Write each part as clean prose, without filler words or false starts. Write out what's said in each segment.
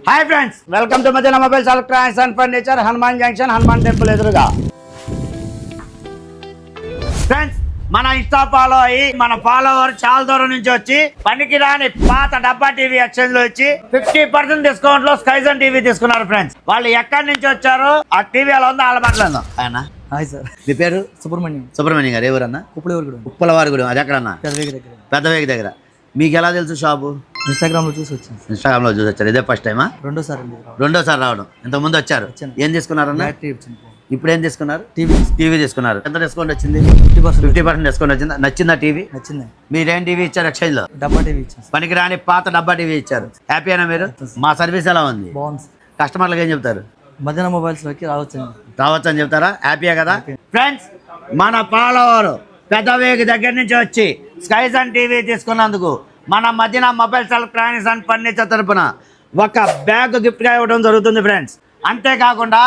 Hi friends, welcome to Madina mobiles electronics and furniture, Hanuman junction, Hanuman temple ఎదురుగా. Friends, మన Insta follow అయ్యి మన follower చాలా దూరం నుంచి వచ్చి పనికి రాని పాత డబ్బా టీవీ ఎక్స్చేంజ్ లో వచ్చి 50% డిస్కౌంట్ లో స్కైజన్ టీవీ తీసుకున్నారు. ఫ్రెండ్స్, వాళ్ళు ఎక్కడి నుంచి వచ్చారు, ఆ టీవీ ఎలా ఉందో వాళ్ళ మాట్లాడదాం. ఆయన హాయ్ సార్, మీ పేరు? సుబ్రహ్మణ్యం గారు. ఎవరన్నా? ఉప్పలవారిగూడెం. అది ఎక్కడన్నా? పెద్దవేగి దగ్గర. మీకు ఎలా తెలుసు షాపు? ఇన్స్టాగ్రామ్ లో చూసి వచ్చాను. ఇన్స్టాగ్రామ్ లో చూసి వచ్చారు. ఇదే ఫస్ట్ టైమా? రెండోసారి రావడం. ఇంత ముందు వచ్చారు. ఏం తీసుకున్నారన్నా? ఇప్పుడు ఏం తీసుకున్నారు? టీవీ తీసుకున్నారు. ఎంత డిస్కౌంట్ వచ్చింది? 50% డిస్కౌంట్ వచ్చింది. నచ్చిందా టీవీ? నచ్చింది. మీరేం టీవీ ఇచ్చారు ఎక్స్చేంజ్ లో? డబ్బా టీవీ ఇచ్చాను. పనికి రాని పాత డబ్బా టీవీ ఇచ్చారు. హ్యాపీనా మీరు? మా సర్వీస్ ఎలా ఉంది? బాగుంది. కస్టమర్లకు ఏం చెప్తారు? మదీనా మొబైల్స్ లోకి రావచ్చు అని చెప్తారా? హ్యాపీయా కదా? ఫ్రెండ్స్, మన ఫాలోవర్ పెద్దవేగి దగ్గర నుంచి వచ్చి స్కైజన్ టీవీ తీసుకున్నందుకు మన Madina mobiles electronics and furniture తరపున ఒక బ్యాగ్ గిఫ్ట్గా ఇవ్వడం జరుగుతుంది. ఫ్రెండ్స్, అంతేకాకుండా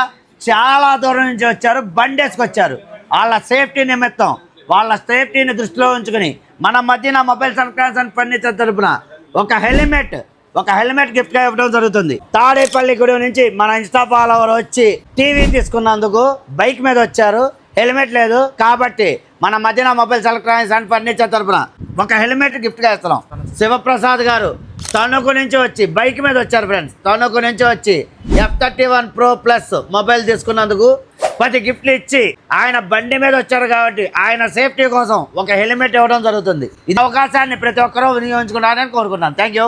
చాలా దూరం నుంచి వచ్చారు, బండేసుకొచ్చారు. వాళ్ళ సేఫ్టీ నిమిత్తం, వాళ్ళ సేఫ్టీని దృష్టిలో ఉంచుకుని మన Madina mobiles electronics and furniture తరపున ఒక హెల్మెట్ గిఫ్ట్గా ఇవ్వడం జరుగుతుంది. తాడేపల్లిగూడెం నుంచి మన ఇన్స్టా ఫాలోవర్ వచ్చి టీవీ తీసుకున్నందుకు బైక్ మీద వచ్చారు, హెల్మెట్ లేదు కాబట్టి మన Madina mobiles electronics and furniture తరపున ఒక హెల్మెట్ గిఫ్ట్గా ఇస్తున్నాం. శివప్రసాద్ గారు తణుకు నుంచి వచ్చి బైక్ మీద వచ్చారు. ఫ్రెండ్స్, తణుకు నుంచి వచ్చి F31 Pro Plus మొబైల్ తీసుకున్నందుకు 10 గిఫ్ట్లు ఇచ్చి ఆయన బండి మీద వచ్చారు కాబట్టి ఆయన సేఫ్టీ కోసం ఒక హెల్మెట్ ఇవ్వడం జరుగుతుంది. ఈ అవకాశాన్ని ప్రతి ఒక్కరూ వినియోగించుకుంటారని కోరుకున్నాను. Thank you.